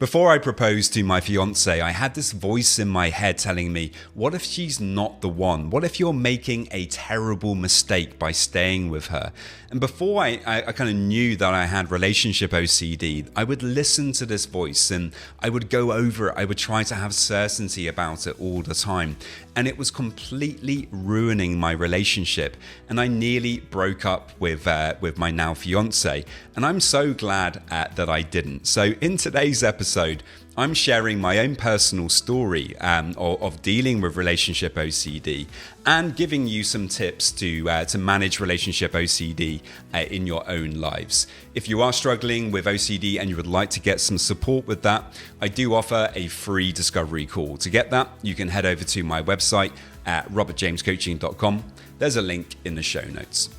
Before I proposed to my fiance, I had this voice in my head telling me, what if she's not the one? What if you're making a terrible mistake by staying with her? And before I kind of knew that I had relationship OCD, I would listen to this voice and I would go over it. I would try to have certainty about it all the time. And it was completely ruining my relationship. And I nearly broke up with my now fiance. And I'm so glad that I didn't. So in today's episode, I'm sharing my own personal story of dealing with relationship OCD and giving you some tips to manage relationship OCD in your own lives. If you are struggling with OCD and you would like to get some support with that, I do offer a free discovery call. To get that, you can head over to my website at robertjamescoaching.com. There's a link in the show notes.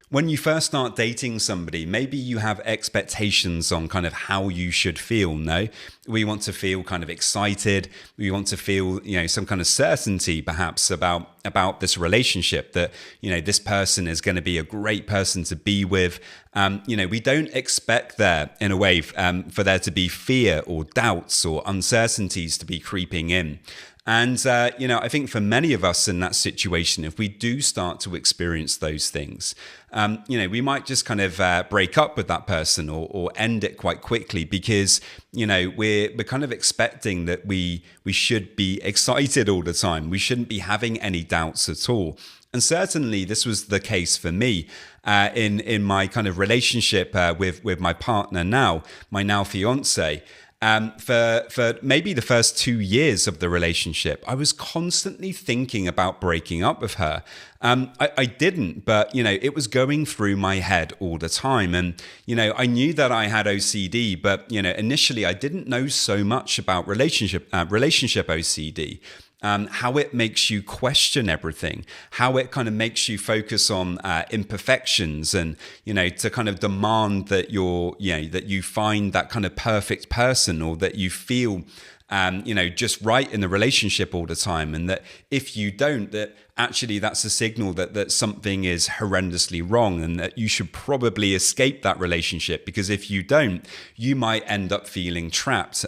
When you first start dating somebody, maybe you have expectations on kind of how you should feel, no? We want to feel kind of excited. We want to feel, some kind of certainty perhaps about this relationship that, this person is going to be a great person to be with. We don't expect there in a way for there to be fear or doubts or uncertainties to be creeping in. And, I think for many of us in that situation, if we do start to experience those things, we might just kind of break up with that person or end it quite quickly because, we're kind of expecting that we should be excited all the time. We shouldn't be having any doubts at all. And certainly this was the case for me in my kind of relationship with my partner now, my now fiance. For maybe the first 2 years of the relationship, I was constantly thinking about breaking up with her. I didn't, but, it was going through my head all the time. And, I knew that I had OCD, but, initially I didn't know so much about relationship OCD. How it makes you question everything, how it kind of makes you focus on imperfections and, to kind of demand that that you find that kind of perfect person or that you feel, just right in the relationship all the time. And that if you don't, that actually that's a signal that something is horrendously wrong and that you should probably escape that relationship, because if you don't, you might end up feeling trapped.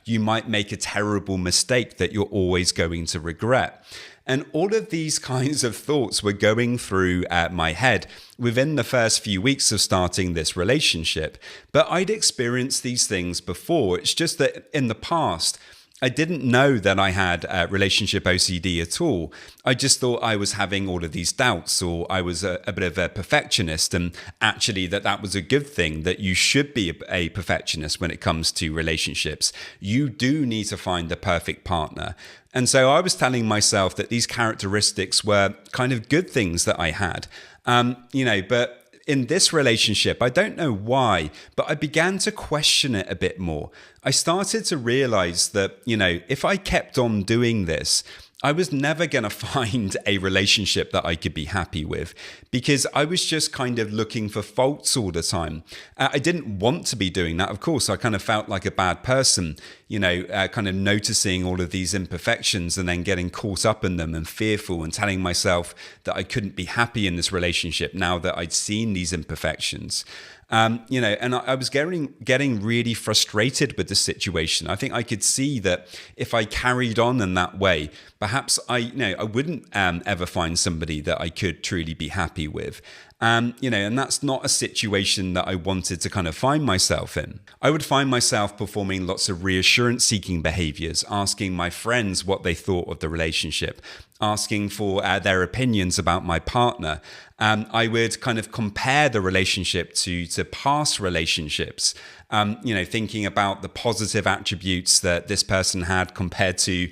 You might make a terrible mistake that you're always going to regret. And all of these kinds of thoughts were going through my head within the first few weeks of starting this relationship. But I'd experienced these things before. It's just that in the past, I didn't know that I had relationship OCD at all. I just thought I was having all of these doubts, or I was a bit of a perfectionist, and actually that was a good thing, that you should be a perfectionist when it comes to relationships. You do need to find the perfect partner. And so I was telling myself that these characteristics were kind of good things that I had, but in this relationship, I don't know why, but I began to question it a bit more. I started to realize that, if I kept on doing this, I was never going to find a relationship that I could be happy with, because I was just kind of looking for faults all the time. I didn't want to be doing that. Of course, I kind of felt like a bad person, kind of noticing all of these imperfections and then getting caught up in them and fearful and telling myself that I couldn't be happy in this relationship now that I'd seen these imperfections. And I was getting really frustrated with the situation. I think I could see that if I carried on in that way, perhaps I wouldn't ever find somebody that I could truly be happy with. And that's not a situation that I wanted to kind of find myself in. I would find myself performing lots of reassurance-seeking behaviors, asking my friends what they thought of the relationship, asking for their opinions about my partner. I would kind of compare the relationship to past relationships, thinking about the positive attributes that this person had compared to,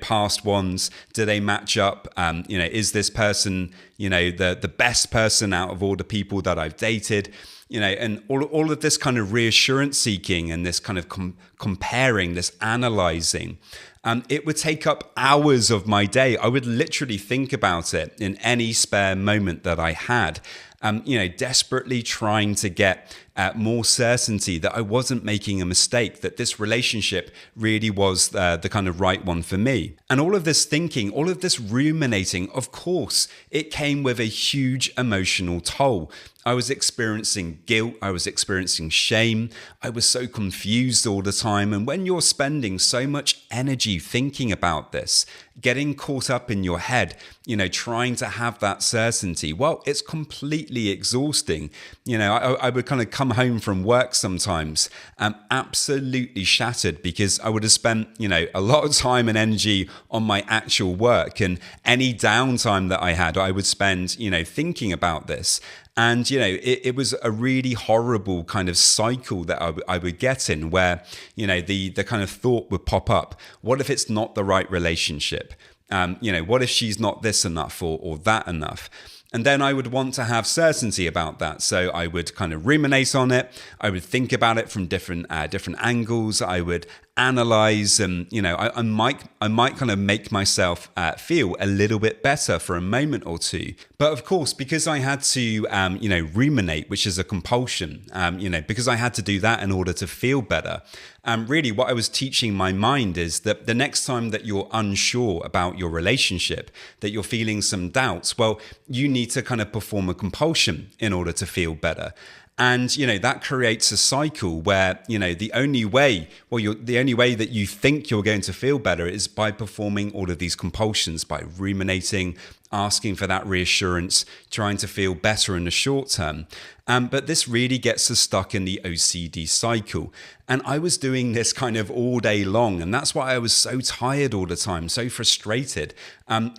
past ones. Do they match up? Is this person, the best person out of all the people that I've dated? And all of this kind of reassurance seeking and this kind of comparing, this analyzing, it would take up hours of my day. I would literally think about it in any spare moment that I had, desperately trying to get more certainty that I wasn't making a mistake, that this relationship really was the kind of right one for me. And all of this thinking, all of this ruminating, of course, it came with a huge emotional toll. I was experiencing guilt. I was experiencing shame. I was so confused all the time. And when you're spending so much energy thinking about this, getting caught up in your head, trying to have that certainty, well, it's completely exhausting. I would kind of come home from work sometimes absolutely shattered because I would have spent, a lot of time and energy on my actual work, and any downtime that I had, I would spend, thinking about this. And, it was a really horrible kind of cycle that I would get in where, the kind of thought would pop up. What if it's not the right relationship? What if she's not this enough or that enough? And then I would want to have certainty about that. So I would kind of ruminate on it. I would think about it from different angles. I would analyze, and I might kind of make myself feel a little bit better for a moment or two. But of course, because I had to ruminate, which is a compulsion, because I had to do that in order to feel better. Really, what I was teaching my mind is that the next time that you're unsure about your relationship, that you're feeling some doubts, well, you need to kind of perform a compulsion in order to feel better. And, that creates a cycle where, the only way that you think you're going to feel better is by performing all of these compulsions, by ruminating, asking for that reassurance, trying to feel better in the short term. But this really gets us stuck in the OCD cycle. And I was doing this kind of all day long. And that's why I was so tired all the time, so frustrated.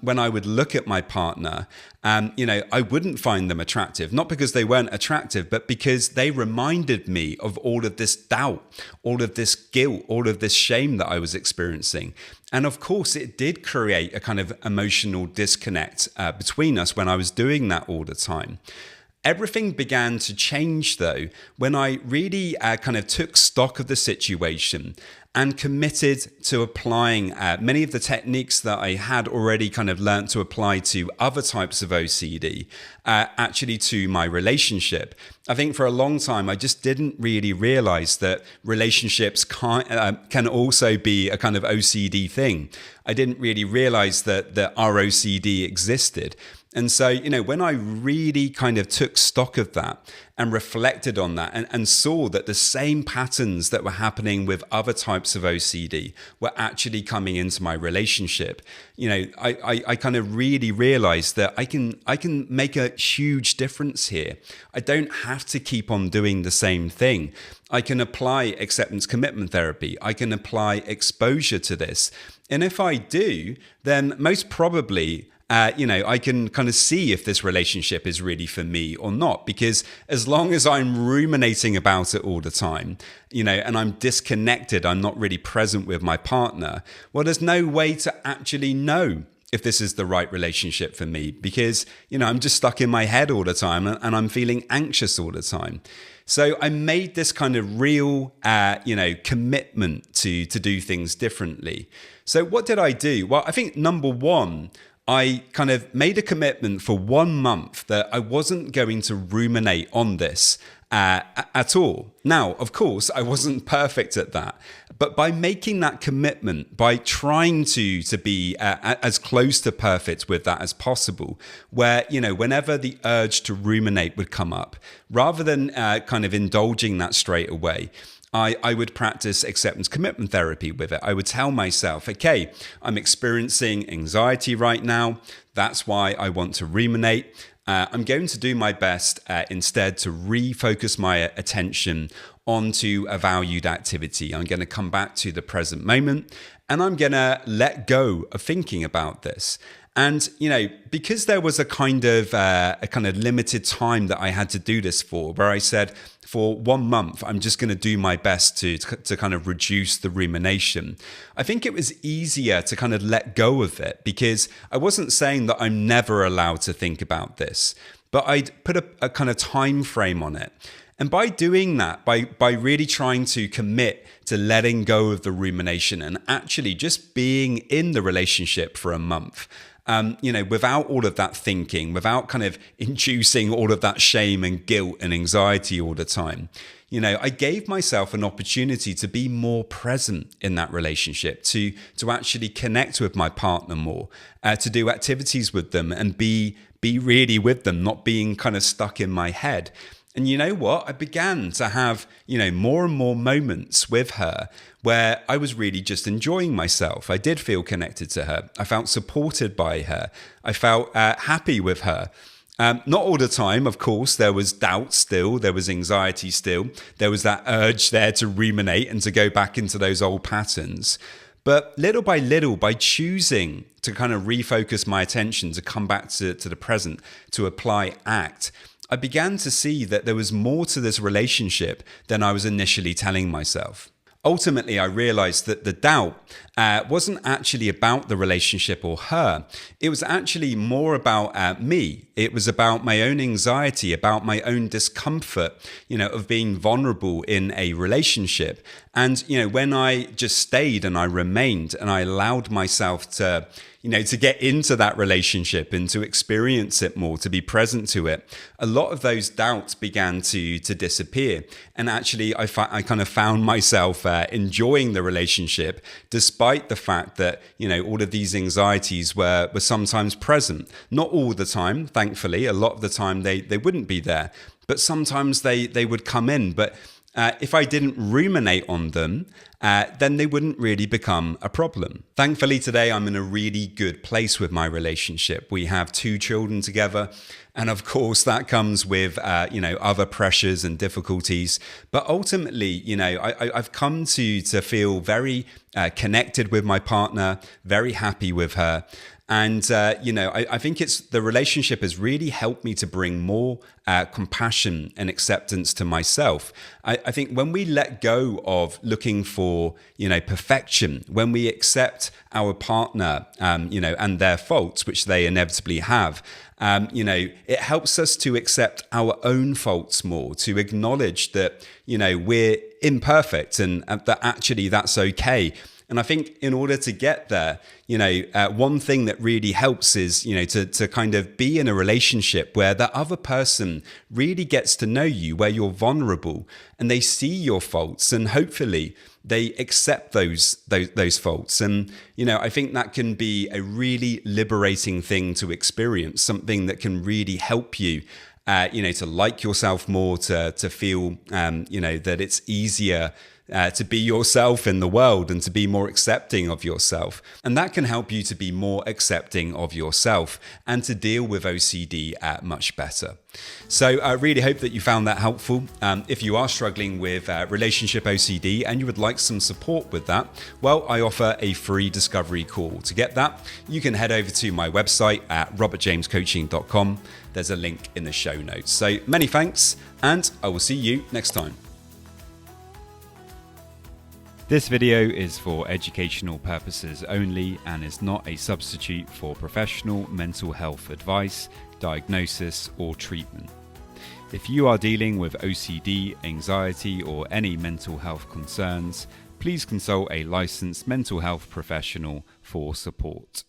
When I would look at my partner, I wouldn't find them attractive, not because they weren't attractive, but because they reminded me of all of this doubt, all of this guilt, all of this shame that I was experiencing. And of course, it did create a kind of emotional disconnect between us when I was doing that all the time. Everything began to change, though, when I really kind of took stock of the situation and committed to applying many of the techniques that I had already kind of learned to apply to other types of OCD, actually to my relationship. I think for a long time, I just didn't really realize that relationships can also be a kind of OCD thing. I didn't really realize that our OCD existed. And so, when I really kind of took stock of that and reflected on that and saw that the same patterns that were happening with other types of OCD were actually coming into my relationship, I kind of really realized that I can make a huge difference here. I don't have to keep on doing the same thing. I can apply acceptance commitment therapy. I can apply exposure to this. And if I do, then most probably I can kind of see if this relationship is really for me or not, because as long as I'm ruminating about it all the time, and I'm disconnected, I'm not really present with my partner, well, there's no way to actually know if this is the right relationship for me, because, I'm just stuck in my head all the time and I'm feeling anxious all the time. So I made this kind of real, commitment to do things differently. So what did I do? Well, I think number one, I kind of made a commitment for 1 month that I wasn't going to ruminate on this at all. Now, of course, I wasn't perfect at that. But by making that commitment, by trying to be as close to perfect with that as possible, where, whenever the urge to ruminate would come up, rather than kind of indulging that straight away, I would practice acceptance commitment therapy with it. I would tell myself, okay, I'm experiencing anxiety right now. That's why I want to ruminate. I'm going to do my best instead to refocus my attention onto a valued activity. I'm going to come back to the present moment, and I'm going to let go of thinking about this. And, because there was a kind of limited time that I had to do this for, where I said, for 1 month, I'm just going to do my best to kind of reduce the rumination. I think it was easier to kind of let go of it, because I wasn't saying that I'm never allowed to think about this, but I'd put a kind of time frame on it. And by doing that, by really trying to commit to letting go of the rumination and actually just being in the relationship for a month, without all of that thinking, without kind of inducing all of that shame and guilt and anxiety all the time, I gave myself an opportunity to be more present in that relationship, to actually connect with my partner more, to do activities with them and be be really with them, not being kind of stuck in my head. And you know what? I began to have, more and more moments with her where I was really just enjoying myself. I did feel connected to her. I felt supported by her. I felt happy with her. Not all the time, of course. There was doubt still. There was anxiety still. There was that urge there to ruminate and to go back into those old patterns. But little by little, by choosing to kind of refocus my attention, to come back to the present, to apply ACT, I began to see that there was more to this relationship than I was initially telling myself. Ultimately, I realized that the doubt wasn't actually about the relationship or her. It was actually more about me. It was about my own anxiety, about my own discomfort, of being vulnerable in a relationship. And, when I just stayed and I remained and I allowed myself to get into that relationship and to experience it more, to be present to it, a lot of those doubts began to disappear. And actually, I kind of found myself enjoying the relationship, despite the fact that, all of these anxieties were sometimes present. Not all the time, thankfully. A lot of the time they wouldn't be there, but sometimes they would come in. But if I didn't ruminate on them, then they wouldn't really become a problem. Thankfully, today I'm in a really good place with my relationship. We have 2 children together. And of course, that comes with, other pressures and difficulties. But ultimately, I've come to feel very connected with my partner, very happy with her. And, I think the relationship has really helped me to bring more compassion and acceptance to myself. I think when we let go of looking for, perfection, when we accept our partner, and their faults, which they inevitably have, it helps us to accept our own faults more, to acknowledge that, we're imperfect and that actually that's okay. And I think in order to get there, one thing that really helps is, to kind of be in a relationship where the other person really gets to know you, where you're vulnerable and they see your faults and hopefully they accept those faults. And, I think that can be a really liberating thing to experience, something that can really help you to like yourself more, to feel, that it's easier to be yourself in the world and to be more accepting of yourself. And that can help you to be more accepting of yourself and to deal with OCD much better. So I really hope that you found that helpful. If you are struggling with relationship OCD and you would like some support with that, well, I offer a free discovery call. To get that, you can head over to my website at robertjamescoaching.com. There's a link in the show notes. So many thanks, and I will see you next time. This video is for educational purposes only and is not a substitute for professional mental health advice, diagnosis, or treatment. If you are dealing with OCD, anxiety, or any mental health concerns, please consult a licensed mental health professional for support.